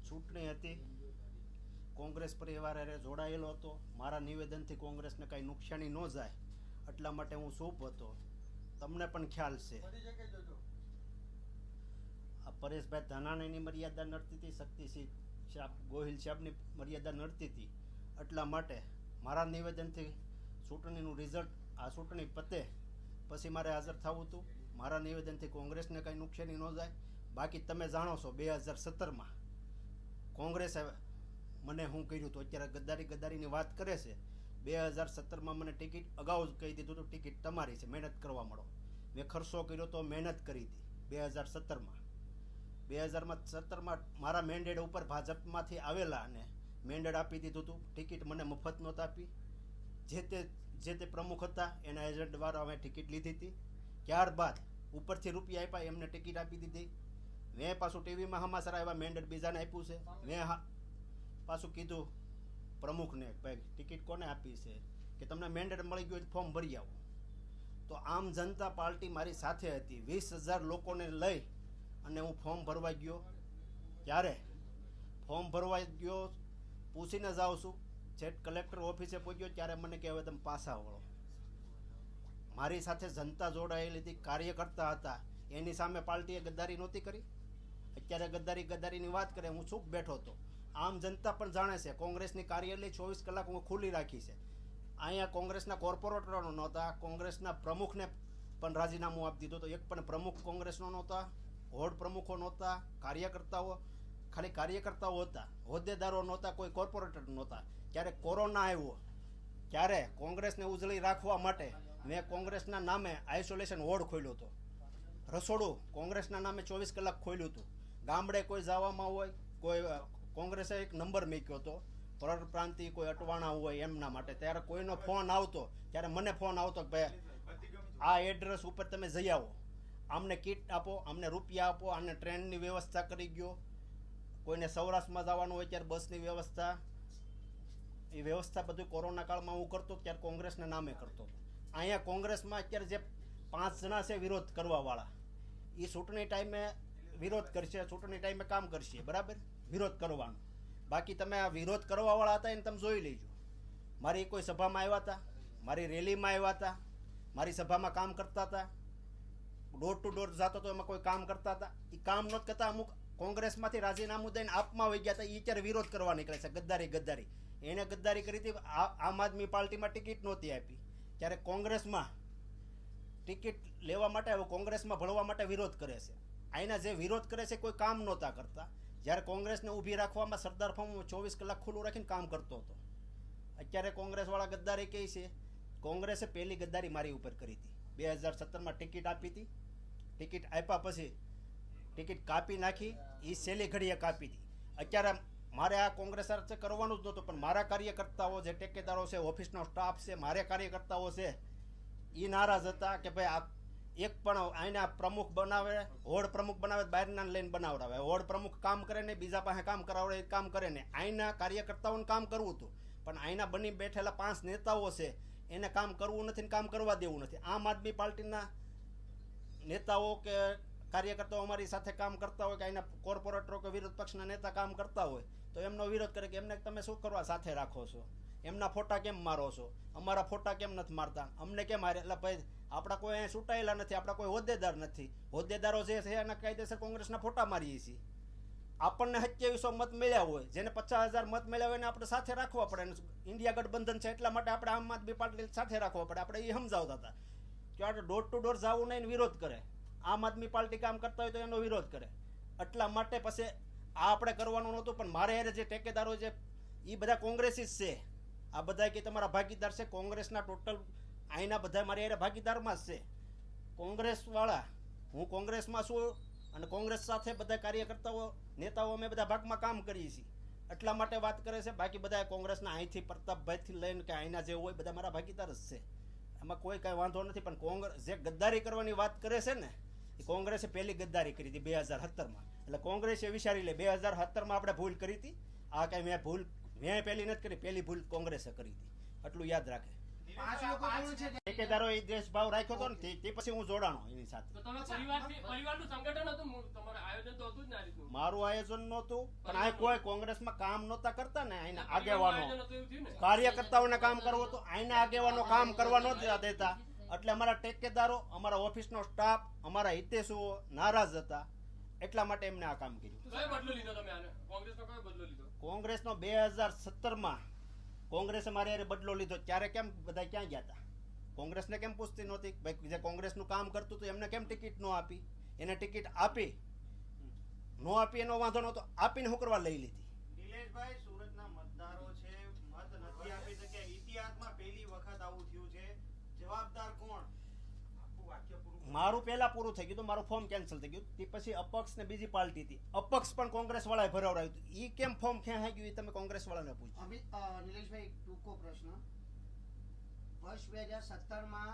ચૂંટણી હતી, કોંગ્રેસ પરિવાર હારે જોડાયેલો હતો. મારા નિવેદનથી કોંગ્રેસને કાંઈ નુકસાની ન જાય એટલા માટે હું ચૂપ હતો. તમને પણ ખ્યાલ છે આ પરેશભાઈ ધાનાણીની મર્યાદા નડતી હતી, શક્તિસિંહ ગોહિલ સાહેબની મર્યાદા નડતી હતી. એટલા માટે મારા નિવેદનથી ચૂંટણીનું રિઝલ્ટ, આ ચૂંટણી પતે પછી મારે હાજર થવું હતું. મારા નિવેદનથી કોંગ્રેસને કાંઈ નુકસાની ન જાય. બાકી તમે જાણો છો 2017માં કોંગ્રેસે મને શું કર્યું હતું. અત્યારે ગદ્દારીની વાત કરે છે. 2017માં મને ટિકિટ અગાઉ જ કહી દીધું હતું, ટિકિટ તમારી છે, મહેનત કરવા મળો. મેં ખર્ચો કર્યો તો, મહેનત કરી હતી. 2017માં મારા મેન્ડેટ ઉપર ભાજપમાંથી આવેલા અને મેન્ડેટ આપી દીધું હતું. ટિકિટ મને મફત નહોતી આપી. જે તે પ્રમુખ હતા એના એજન્ટ દ્વારા અમે ટિકિટ લીધી હતી. ત્યારબાદ ઉપરથી રૂપિયા આપ્યા, એમને ટિકિટ આપી દીધી. મેં પાછું ટીવીમાં હમાસર આવ્યા, મેન્ડેટ બીજાને આપ્યું છે. મેં પાછું કીધું પ્રમુખને, ભાઈ ટિકિટ કોને આપી છે કે તમને મેન્ડેટ મળી ગયું ફોર્મ ભરી આવો. તો આમ જનતા પાર્ટી મારી સાથે હતી. 20,000 લોકોને લઈ અને હું ફોર્મ ભરવા ગયો. ત્યારે ફોર્મ ભરવા ગયો, પૂછીને જાઉં છું, છેક કલેક્ટર ઓફિસે પહોંચ્યો ત્યારે મને કહેવાય તમે પાછા વળો. મારી સાથે જનતા જોડાયેલી હતી, કાર્યકર્તા હતા, એની સામે પાર્ટીએ ગદ્દારી નહોતી કરી. અત્યારે ગદ્દારીની વાત કરે, હું ચૂપ બેઠો હતો. આમ જનતા પણ જાણે છે કોંગ્રેસની કાર્યાલય 24 કલાક હું ખુલ્લી રાખી છે. અહીંયા કોંગ્રેસના કોર્પોરેટરો નહોતા, કોંગ્રેસના પ્રમુખને પણ રાજીનામું આપી દીધું હતું. એક પણ પ્રમુખ કોંગ્રેસનો નહોતા, હોડ પ્રમુખો નહોતા, કાર્યકર્તાઓ ખાલી કાર્યકર્તાઓ હતા, હોદ્દેદારો નહોતા, કોઈ કોર્પોરેટર નહોતા. જ્યારે કોરોના આવ્યો ત્યારે કોંગ્રેસને ઉજળી રાખવા માટે મેં કોંગ્રેસના નામે આઇસોલેશન વોર્ડ ખોલ્યો હતો. રસોડું કોંગ્રેસના નામે 24 કલાક ખોલ્યું હતું. ગામડે કોઈ જવામાં હોય, કોઈ કોંગ્રેસે એક નંબર મૂક્યો હતો, પરપ્રાંતિ કોઈ અટવાણા હોય એમના માટે. ત્યારે કોઈનો ફોન આવતો, ત્યારે મને ફોન આવતો કે ભાઈ આ એડ્રેસ ઉપર તમે જઈ આવો, આમને કીટ આપો, અમને રૂપિયા આપો, આને ટ્રેનની વ્યવસ્થા કરી ગયો. કોઈને સૌરાષ્ટ્રમાં જવાનું હોય ત્યારે બસની વ્યવસ્થા, એ વ્યવસ્થા બધું કોરોના કાળમાં હું કરતો, ત્યારે કોંગ્રેસના નામે કરતો. અહીંયા કોંગ્રેસમાં અત્યારે જે 5 જણા છે વિરોધ કરવાવાળા, એ ચૂંટણી ટાઈમે વિરોધ કરશે, ચૂંટણી ટાઈમે કામ કરશે, બરાબર, વિરોધ કરવાનો. બાકી તમે આ વિરોધ કરવાવાળા હતા એને તમે જોઈ લેજો. મારી કોઈ સભામાં આવ્યા હતા, મારી રેલીમાં આવ્યા હતા, મારી સભામાં કામ કરતા હતા, ડોર ટુ ડોર જતો તો એમાં કોઈ કામ કરતા હતા. એ કામ નથી કરતા. અમુક કોંગ્રેસમાંથી રાજીનામું દઈને આપમાં વહી ગયા હતા, એ અત્યારે વિરોધ કરવા નીકળે છે. ગદ્દારી એને ગદ્દારી કરી હતી. આમ આદમી પાર્ટીમાં ટિકિટ નહોતી આપી, ત્યારે કોંગ્રેસમાં ટિકિટ લેવા માટે, હવે કોંગ્રેસમાં ભળવા માટે વિરોધ કરે છે. અહીંના જે વિરોધ કરે છે કોઈ કામ નહોતા કરતા. જ્યારે કોંગ્રેસને ઊભી રાખવામાં સરદાર ફાર્મ 24 કલાક ખુલ્લું રાખીને કામ કરતો હતો. અત્યારે કોંગ્રેસવાળા ગદ્દારી કહે છે. કોંગ્રેસે પહેલી ગદ્દારી મારી ઉપર કરી હતી. 2017માં ટિકિટ આપી હતી. ટિકિટ આપ્યા પછી ટિકિટ કાપી નાખી, એ છેલ્લી ઘડીએ કાપી હતી. અત્યારે મારે આ કોંગ્રેસ સાથે કરવાનું જ નહોતું, પણ મારા કાર્યકર્તાઓ જે ટેકેદારો છે, ઓફિસનો સ્ટાફ છે, મારે કાર્યકર્તાઓ છે, એ નારાજ હતા કે ભાઈ આ એક પણ અહીંના પ્રમુખ બનાવે, હોડ પ્રમુખ બનાવે, બહારના લઈને બનાવડાવે. હોડ પ્રમુખ કામ કરે ને બીજા પાસે કામ કરાવડે, એ કામ કરે ને. અહીંના કાર્યકર્તાઓને કામ કરવું હતું, પણ અહીંના બની બેઠેલા 5 નેતાઓ છે એને કામ કરવું નથી ને કામ કરવા દેવું નથી. આમ આદમી પાર્ટીના નેતાઓ કે કાર્યકર્તાઓ અમારી સાથે કામ કરતા હોય, કે અહીંના કોર્પોરેટરો કે વિરોધ પક્ષના નેતા કામ કરતા હોય તો એમનો વિરોધ કરે કે એમને તમે શું કરવા સાથે રાખો છો, એમના ફોટા કેમ મારો છો, અમારા ફોટા કેમ નથી મારતા, અમને કેમ મારે. એટલે ભાઈ આપણા કોઈ અહીંયા ચૂંટાયેલા નથી, આપણા કોઈ હોદ્દેદાર નથી. હોદ્દેદારો જે છે એના કાયદેસર કોંગ્રેસના ફોટા મારીએ છીએ. આપણને 2700 મત મળ્યા હોય, જેને 50,000 મત મળ્યા હોય એને આપણે સાથે રાખવા પડે. ઇન્ડિયા ગઠબંધન છે એટલા માટે આપણે આમ આદમી પાર્ટી સાથે રાખવા પડે. આપણે એ સમજાવતા હતા કે આપણે ડોર ટુ ડોર જવું નહીં, વિરોધ કરે. આમ આદમી પાર્ટી કામ કરતા હોય તો એનો વિરોધ કરે. એટલા માટે પછી આ આપણે કરવાનું નહોતું. પણ મારે જે ટેકેદારો છે એ બધા કોંગ્રેસી જ છે. આ બધા કે તમારા ભાગીદાર છે કોંગ્રેસના, ટોટલ અહીંના બધા મારી હારે ભાગીદારમાં જ છે. કોંગ્રેસવાળા, હું કોંગ્રેસમાં છું અને કોંગ્રેસ સાથે બધા કાર્યકર્તાઓ, નેતાઓ અમે બધા ભાગમાં કામ કરીએ છીએ. એટલા માટે વાત કરે છે. બાકી બધા કોંગ્રેસના અહીંથી પ્રતાપભાઈથી લઈને કે અહીંના જે હોય બધા મારા ભાગીદાર જ છે. એમાં કોઈ કાંઈ વાંધો નથી. પણ કોંગ્રેસ જે ગદ્દારી કરવાની વાત કરે છે ને, એ કોંગ્રેસે પહેલી ગદ્દારી કરી હતી 2017માં. એટલે કોંગ્રેસે વિચારી લે 2017માં આપણે ભૂલ કરી હતી. આ કાંઈ મેં પહેલી નથી કરી, પહેલી ભૂલ કોંગ્રેસે કરી હતી. એટલું યાદ રાખે. પાંચ લોકો કોણ છે? ઠેકેદારો એ દેશભાવ રાખ્યો હતો ને તે પછી હું જોડાણો એની સાથે. તો તમે પરિવારનું સંગઠન હતું, તમારું આયોજન તો હતું જ ને આ રીતનું. મારું આયોજન નહોતું, પણ આ કોઈ કોંગ્રેસમાં કામ નહોતા કરતા ને અહીંના આયોજન આગેવાનો હતું એવું થયું ને. કાર્યકર્તાઓને કામ કરવું હતું, અહીંના આગેવાનો કામ કરવા નહોતા દેતા. એટલે અમારા ઠેકેદારો, અમારા ઓફિસનો સ્ટાફ, અમારા હિતેશુઓ નારાજ હતા, એટલા માટે એમને આ કામ કર્યું. કયો બદલો લીધો તમે આને? કોંગ્રેસનો કયો બદલો લીધો? કોંગ્રેસનો 2017માં કોંગ્રેસે મારી હારે બદલો લીધો. ત્યારે કેમ બધા ક્યાં ગયા હતા? કોંગ્રેસને કેમ પૂછતી નહોતી? ભાઈ જે કોંગ્રેસનું કામ કરતું હતું એમને કેમ ટિકિટ ન આપી? એને ટિકિટ આપી, ન આપી એનો વાંધો નહોતો, આપીને શું કરવા લઈ લીધી? નિલેશભાઈ, સુરતના મતદારો છે, મત નથી આપી શક્યા. ઇતિહાસમાં પહેલી વખત આવું થયું છે. જવાબદાર કોણ? આખું વાક્ય પૂરું. મારું પહેલા પૂરું થઈ ગયું હતું, મારું ફોર્મ કેન્સલ થઈ ગયું. તે પછી અપક્ષ ને બીજી પાર્ટી હતી, અપક્ષ પણ કોંગ્રેસ વાળાએ ભરાવડાવ્યું હતું. ઈ કેમ ફોર્મ ખેંચાઈ ગયું એ તમે કોંગ્રેસ વાળાને પૂછો. નિલેશભાઈ, એક ટૂંકો પ્રશ્ન. વર્ષ 2017માં